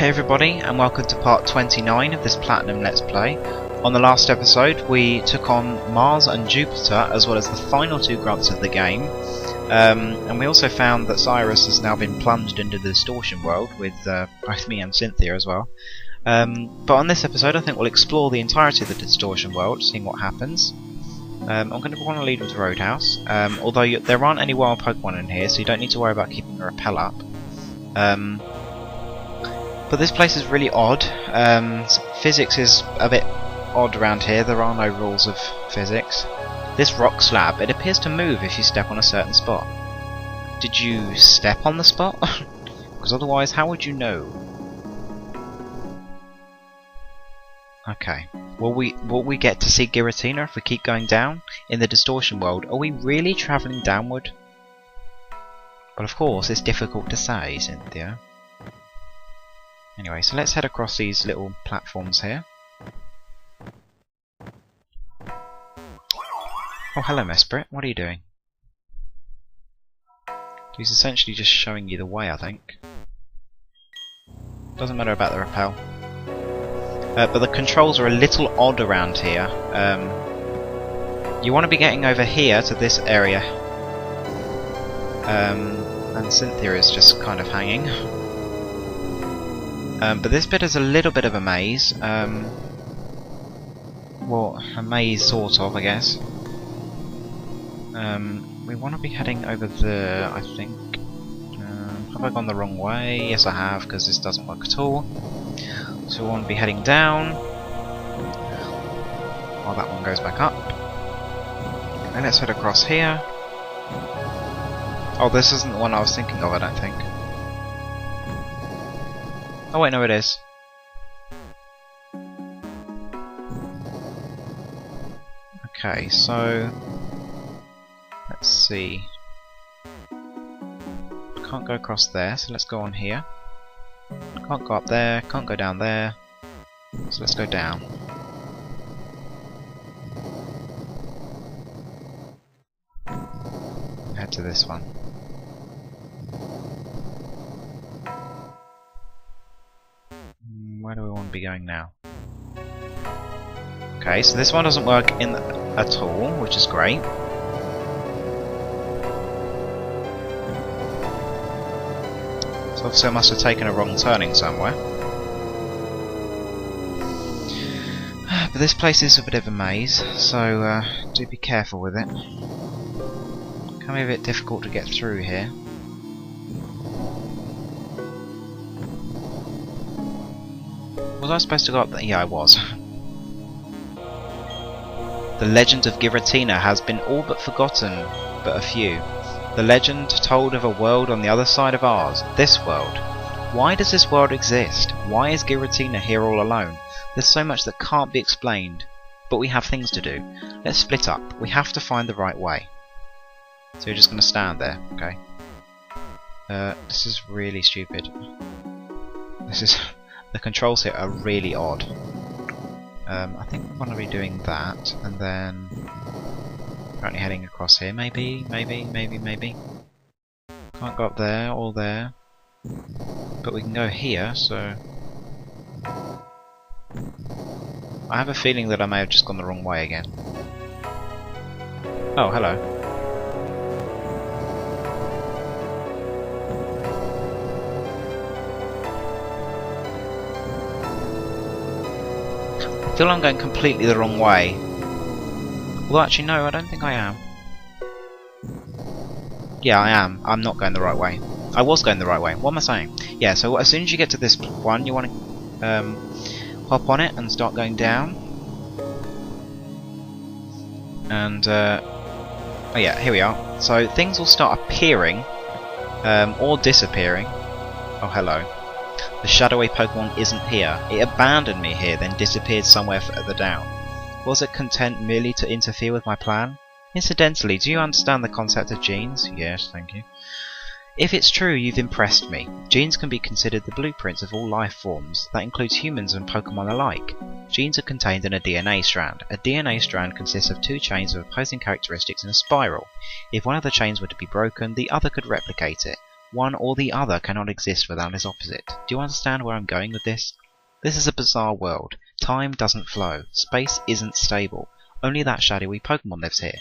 Hey everybody, and welcome to part 29 of this Platinum Let's Play. On the last episode we took on Mars and Jupiter as well as the final two grunts of the game, and we also found that Cyrus has now been plunged into the Distortion World with both me and Cynthia as well. But on this episode I think we'll explore the entirety of the Distortion World, seeing what happens. I'm going to want to lead with Roadhouse, although there aren't any wild Pokemon in here, so you don't need to worry about keeping the repel up. But this place is really odd. Physics is a bit odd around here. There are no rules of physics. This rock slab, it appears to move if you step on a certain spot. Did you step on the spot? Because otherwise, how would you know? Okay. Will we get to see Giratina if we keep going down in the Distortion World? Are we really travelling downward? Well, of course, it's difficult to say, Cynthia. Anyway, so let's head across these little platforms here. Oh, hello, Mesprit. What are you doing? He's essentially just showing you the way, I think. Doesn't matter about the repel. But the controls are a little odd around here. You want to be getting over here to this area. And Cynthia is just kind of hanging. But this bit is a little bit of a maze. Well, a maze sort of, I guess. We want to be heading over there, I think. Have I gone the wrong way? Yes, I have, because this doesn't work at all. So we want to be heading down. While that one goes back up. And let's head across here. Oh, this isn't the one I was thinking of, I don't think. Oh wait, no it is. Okay, so let's see. Can't go across there, so let's go on here. Can't go up there, can't go down there. So let's go down. Head to this one. Where do we want to be going now? Okay, so this one doesn't work at all, which is great. So obviously I must have taken a wrong turning somewhere. But this place is a bit of a maze, so do be careful with it. It can be a bit difficult to get through here. Was I supposed to go up there? Yeah, I was. The legend of Giratina has been all but forgotten, but a few. The legend told of a world on the other side of ours, this world. Why does this world exist? Why is Giratina here all alone? There's so much that can't be explained, but we have things to do. Let's split up. We have to find the right way. So you're just going to stand there, okay? This is really stupid. This is... The controls here are really odd. I think we're going to be doing that, and then apparently heading across here. Maybe. Can't go up there or there, but we can go here. So I have a feeling that I may have just gone the wrong way again. Oh, hello. I feel I'm going completely the wrong way. Although actually no, I don't think I am. Yeah, I am. I'm not going the right way. I was going the right way. What am I saying? Yeah, so as soon as you get to this one, you want to hop on it and start going down. And oh yeah, here we are. So things will start appearing or disappearing. Oh, hello. The shadowy Pokémon isn't here. It abandoned me here, then disappeared somewhere further down. Was it content merely to interfere with my plan? Incidentally, do you understand the concept of genes? Yes, thank you. If it's true, you've impressed me. Genes can be considered the blueprints of all life forms. That includes humans and Pokémon alike. Genes are contained in a DNA strand. A DNA strand consists of two chains of opposing characteristics in a spiral. If one of the chains were to be broken, the other could replicate it. One or the other cannot exist without its opposite. Do you understand where I'm going with this? This is a bizarre world. Time doesn't flow. Space isn't stable. Only that shadowy Pokémon lives here.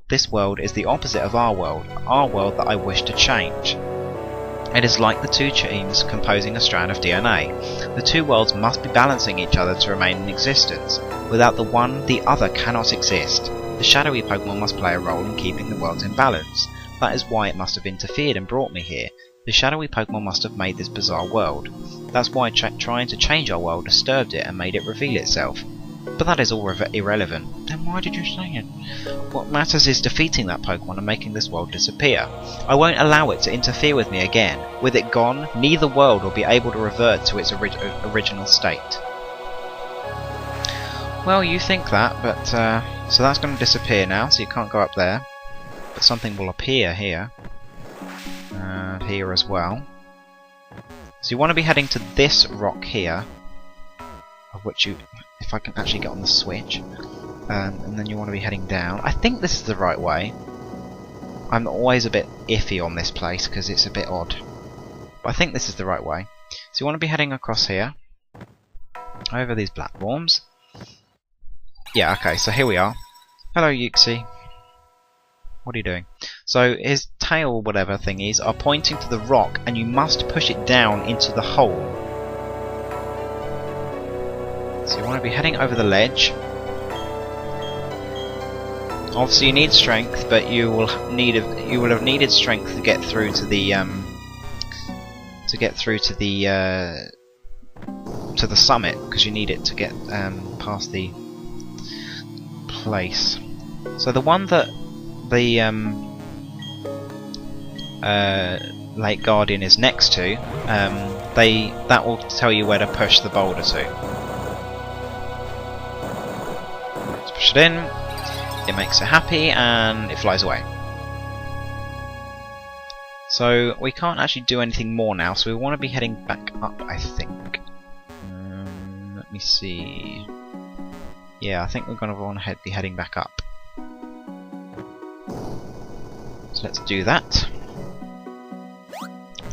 This world is the opposite of our world that I wish to change. It is like the two genes composing a strand of DNA. The two worlds must be balancing each other to remain in existence. Without the one, the other cannot exist. The shadowy Pokémon must play a role in keeping the worlds in balance. That is why it must have interfered and brought me here. The shadowy Pokémon must have made this bizarre world. That's why trying to change our world disturbed it and made it reveal itself. But that is all irrelevant. Then why did you say it? What matters is defeating that Pokémon and making this world disappear. I won't allow it to interfere with me again. With it gone, neither world will be able to revert to its original state. Well, you think that, but so that's going to disappear now, so you can't go up there. But something will appear here. Here as well. So you want to be heading to this rock here, of which you, if I can actually get on the switch, and then you want to be heading down. I think this is the right way. I'm always a bit iffy on this place because it's a bit odd, but I think this is the right way. So you want to be heading across here, over these platforms. Yeah, okay, so here we are. Hello, Yuxi. What are you doing? So his tail, whatever thing is, are pointing to the rock, and you must push it down into the hole. So you want to be heading over the ledge. Obviously, you need strength, but you will have needed strength to get through to the summit, because you need it to get past the place. So the one that the Lake Guardian is next to, that will tell you where to push the boulder to. Let's push it in, it makes it happy, and it flies away. So we can't actually do anything more now, so we want to be heading back up, I think. Let me see. Yeah, I think we're going to want to be heading back up. So let's do that.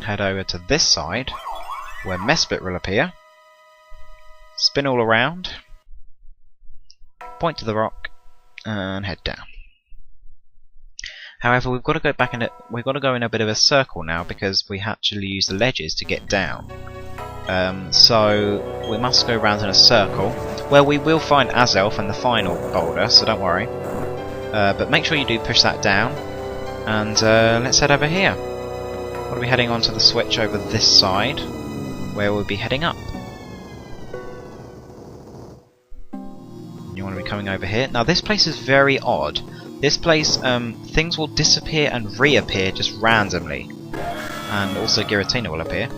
Head over to this side, where Mesprit will appear. Spin all around. Point to the rock, and head down. However, we've got to go back in. We've got to go in a bit of a circle now because we actually use the ledges to get down. So we must go round in a circle, where we will find Azelf and the final boulder. So don't worry. But make sure you do push that down. And let's head over here. We'll be heading onto the switch over this side, where we'll be heading up. You want to be coming over here. Now this place is very odd. This place, things will disappear and reappear just randomly. And also Giratina will appear.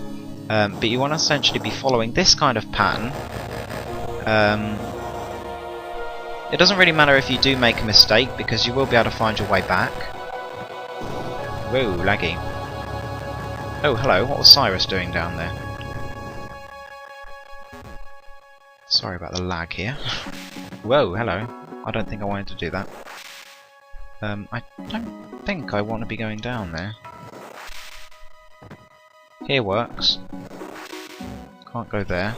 But you want to essentially be following this kind of pattern. It doesn't really matter if you do make a mistake, because you will be able to find your way back. Whoa, laggy. Oh, hello, what was Cyrus doing down there? Sorry about the lag here. Whoa, hello. I don't think I wanted to do that. I don't think I want to be going down there. Here works. Can't go there.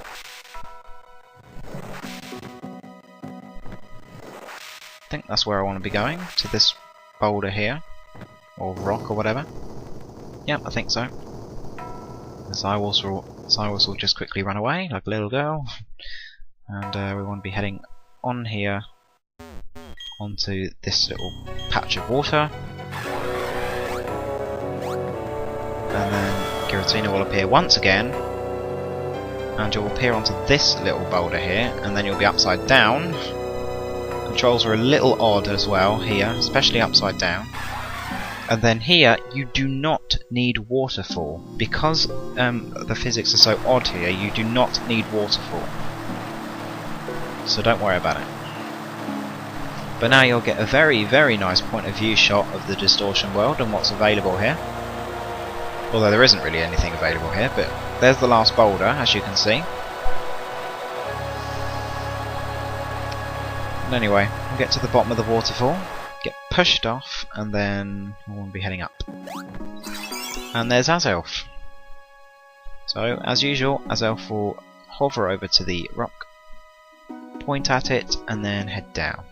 I think that's where I want to be going, to this boulder here. Or rock or whatever. Yep, I think so. The Cyrus will just quickly run away like a little girl. And we want to be heading on here onto this little patch of water. And then Giratina will appear once again. And you'll appear onto this little boulder here, and then you'll be upside down. Controls are a little odd as well here, especially upside down. And then here, you do not need waterfall. Because the physics are so odd here, you do not need waterfall. So don't worry about it. But now you'll get a very, very nice point of view shot of the Distortion World and what's available here. Although there isn't really anything available here, but there's the last boulder, as you can see. And anyway, we'll get to the bottom of the waterfall. Get pushed off, and then we'll be heading up. And there's Azelf. So, as usual, Azelf will hover over to the rock, point at it, and then head down.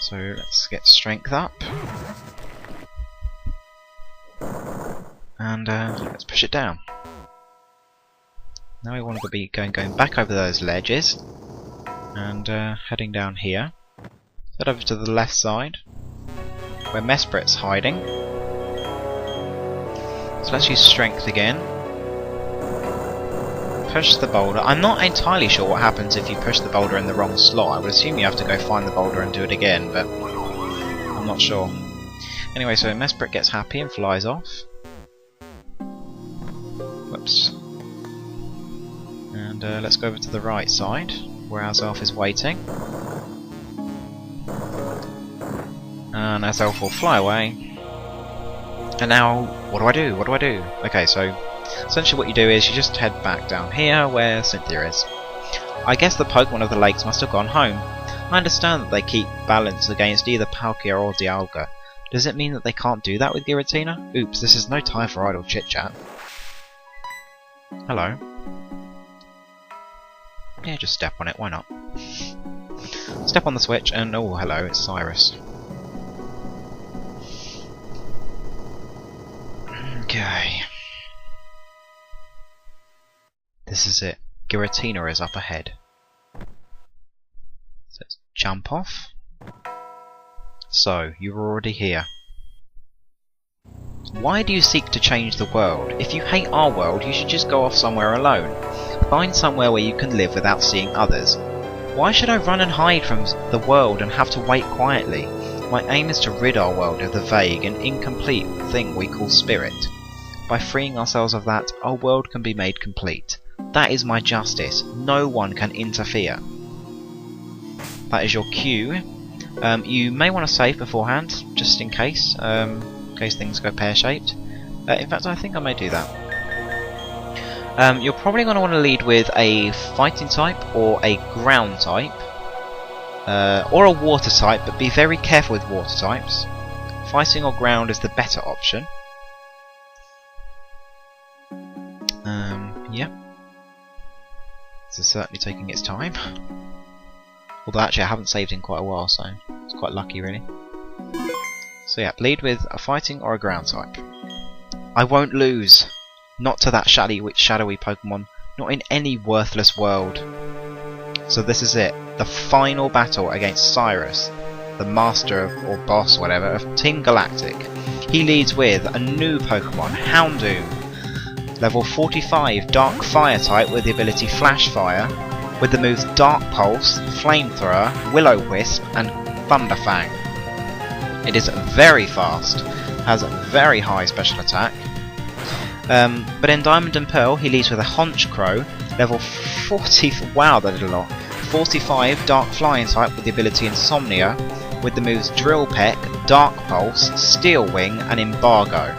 So let's get strength up. And let's push it down. Now we want to be going back over those ledges and heading down here. Head over to the left side where Mesprit's hiding. So let's use strength again. Push the boulder. I'm not entirely sure what happens if you push the boulder in the wrong slot. I would assume you have to go find the boulder and do it again, but I'm not sure. Anyway, so Mesprit gets happy and flies off. Whoops. And let's go over to the right side, where Azelf is waiting. And Azelf will fly away. And now, what do I do? What do I do? Okay, so essentially what you do is you just head back down here where Cynthia is. I guess the Pokemon of the lakes must have gone home. I understand that they keep balance against either Palkia or Dialga. Does it mean that they can't do that with Giratina? Oops, this is no time for idle chit-chat. Hello. Yeah, just step on it, why not? Step on the switch and oh, hello, it's Cyrus. Okay. This is it. Giratina is up ahead. So let's jump off. So, you're already here. Why do you seek to change the world? If you hate our world, you should just go off somewhere alone. Find somewhere where you can live without seeing others. Why should I run and hide from the world and have to wait quietly? My aim is to rid our world of the vague and incomplete thing we call spirit. By freeing ourselves of that, our world can be made complete. That is my justice. No one can interfere. That is your cue. You may want to save beforehand, just in case things go pear-shaped. In fact, I think I may do that. You're probably going to want to lead with a fighting type or a ground type. Or a water type, but be very careful with water types. Fighting or ground is the better option. Yeah. This is certainly taking its time. Although actually I haven't saved in quite a while, so it's quite lucky really. So yeah, lead with a fighting or a ground type. I won't lose. Not to that shadowy Pokemon. Not in any worthless world. So this is it. The final battle against Cyrus, the master of, or boss, whatever, of Team Galactic. He leads with a new Pokemon, Houndoom. Level 45, Dark Fire type with the ability Flash Fire, with the moves Dark Pulse, Flamethrower, Will-O-Wisp, and Thunderfang. It is very fast, has a very high special attack. But in Diamond and Pearl, he leads with a Honchkrow, level 40. Wow, that did a lot. 45, Dark Flying type with the ability Insomnia, with the moves Drill Peck, Dark Pulse, Steel Wing, and Embargo.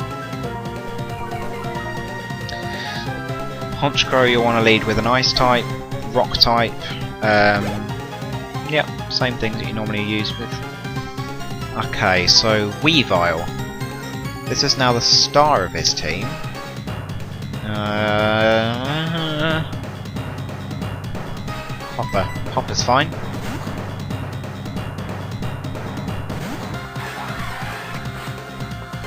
Honchkrow you want to lead with an Ice type, Rock type, yeah, same things that you normally use with. Okay, so Weavile. This is now the star of his team. Hopper's fine.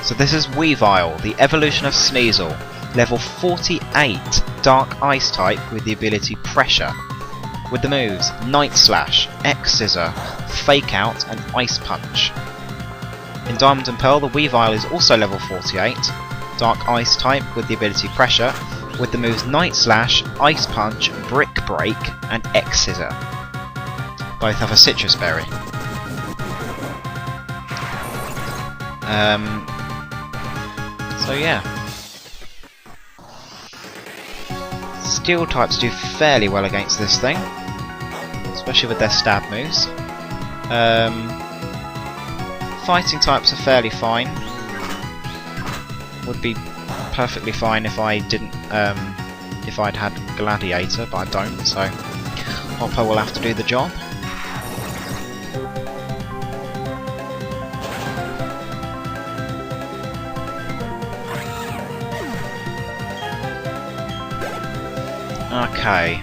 So this is Weavile, the evolution of Sneasel. Level 48, Dark Ice type with the ability Pressure. With the moves Night Slash, X-Scissor, Fake Out, and Ice Punch. In Diamond and Pearl, the Weavile is also level 48, Dark Ice type with the ability Pressure, with the moves Night Slash, Ice Punch, Brick Break, and X-Scissor. Both have a Citrus Berry. So yeah. Steel types do fairly well against this thing, especially with their stab moves. Fighting types are fairly fine. Would be perfectly fine if I didn't, if I'd had Gladiator, but I don't. So Hopper will have to do the job. Okay.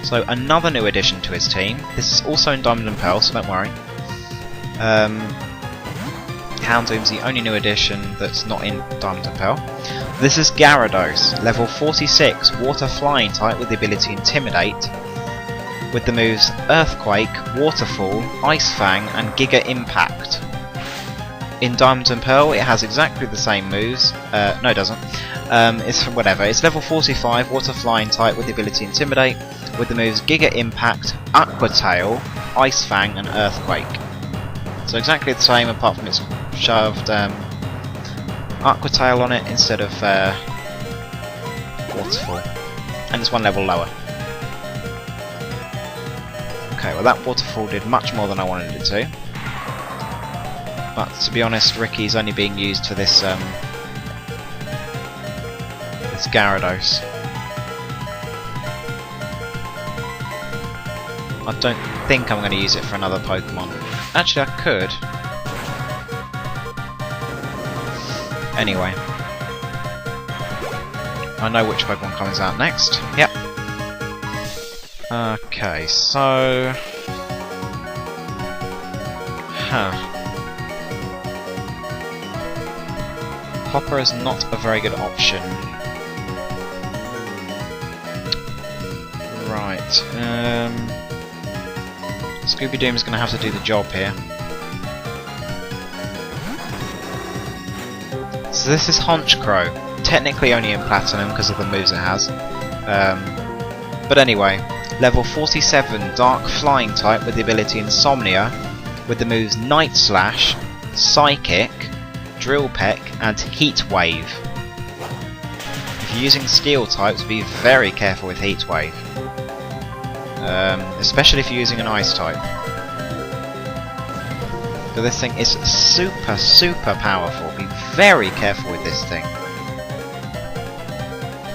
So another new addition to his team. This is also in Diamond and Pearl, so don't worry. Houndoom's the only new addition that's not in Diamond and Pearl. This is Gyarados, level 46, water flying type with the ability Intimidate, with the moves Earthquake, Waterfall, Ice Fang and Giga Impact. In Diamond and Pearl it has exactly the same moves. No, it doesn't. It's whatever. It's level 45, water flying type with the ability Intimidate, with the moves Giga Impact, Aqua Tail, Ice Fang and Earthquake. So exactly the same, apart from it's shoved Aqua Tail on it instead of Waterfall, and it's one level lower. Okay, well that Waterfall did much more than I wanted it to. But to be honest, Ricky's only being used for this this Gyarados. I don't think I'm going to use it for another Pokemon. Actually, I could. Anyway. I know which Pokemon comes out next. Yep. Okay, so... Hopper is not a very good option. Right, Scooby-Doo is going to have to do the job here. So this is Honchkrow, technically only in Platinum because of the moves it has. But anyway, level 47, Dark Flying type with the ability Insomnia, with the moves Night Slash, Psychic, Drill Peck and Heat Wave. If you're using Steel types, be very careful with Heat Wave. Especially if you're using an Ice type. But this thing is super powerful. Be very careful with this thing.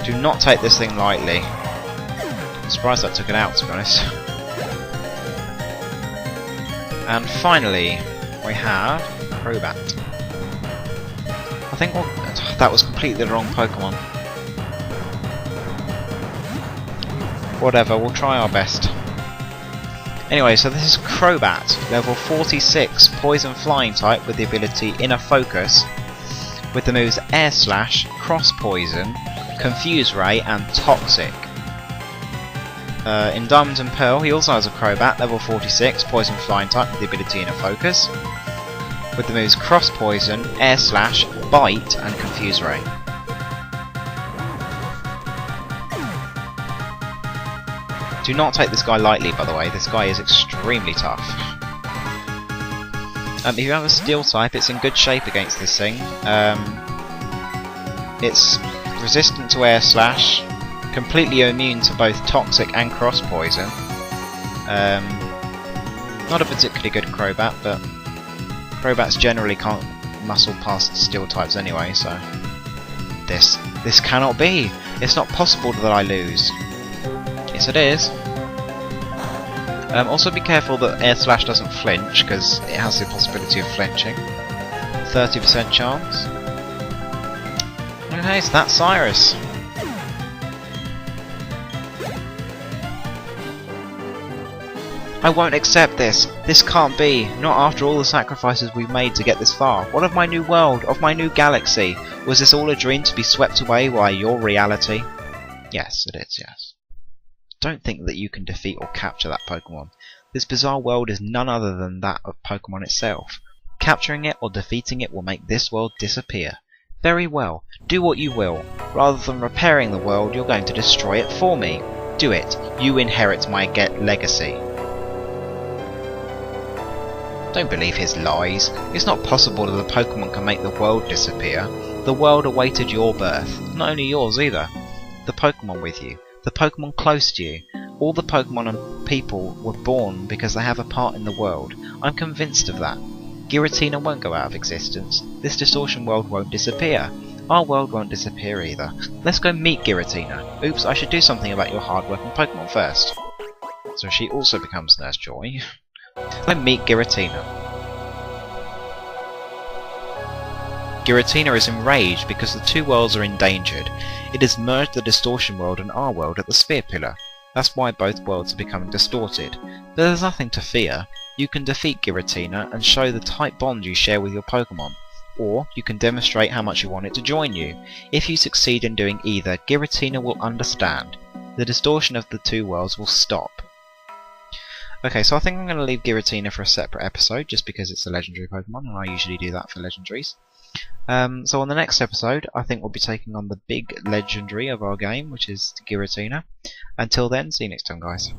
Do not take this thing lightly. I'm surprised that took it out, to be honest. And finally, we have Crobat. I think that was completely the wrong Pokemon. Whatever, we'll try our best. Anyway, so this is Crobat, level 46, Poison Flying type with the ability Inner Focus, with the moves Air Slash, Cross Poison, Confuse Ray and Toxic. In Diamond and Pearl he also has a Crobat, level 46, Poison Flying type with the ability Inner Focus, with the moves Cross Poison, Air Slash, Bite and Confuse Ray. Do not take this guy lightly, by the way. This guy is extremely tough. If you have a Steel type, it's in good shape against this thing. It's resistant to Air Slash, completely immune to both Toxic and Cross Poison. Not a particularly good Crobat, but Crobats generally can't muscle past Steel types anyway, so... This cannot be! It's not possible that I lose. Yes it is. Also be careful that Air Slash doesn't flinch, because it has the possibility of flinching. 30% chance. Okay, so that's Cyrus. I won't accept this. This can't be. Not after all the sacrifices we've made to get this far. What of my new world? Of my new galaxy? Was this all a dream to be swept away by your reality? Yes, it is, yes. Don't think that you can defeat or capture that Pokemon. This bizarre world is none other than that of Pokemon itself. Capturing it or defeating it will make this world disappear. Very well, do what you will. Rather than repairing the world, you're going to destroy it for me. Do it. You inherit my legacy. Don't believe his lies. It's not possible that a Pokemon can make the world disappear. The world awaited your birth. Not only yours either. The Pokemon with you. The Pokemon close to you. All the Pokemon and people were born because they have a part in the world. I'm convinced of that. Giratina won't go out of existence. This Distortion World won't disappear. Our world won't disappear either. Let's go meet Giratina. Oops, I should do something about your hard-working Pokemon first. So she also becomes Nurse Joy. Let's meet Giratina. Giratina is enraged because the two worlds are endangered. It has merged the Distortion World and our world at the Sphere Pillar. That's why both worlds are becoming distorted. But there's nothing to fear. You can defeat Giratina and show the tight bond you share with your Pokémon. Or you can demonstrate how much you want it to join you. If you succeed in doing either, Giratina will understand. The distortion of the two worlds will stop. Okay, so I think I'm going to leave Giratina for a separate episode, just because it's a legendary Pokemon, and I usually do that for legendaries. So on the next episode, I think we'll be taking on the big legendary of our game, which is Giratina. Until then, see you next time, guys.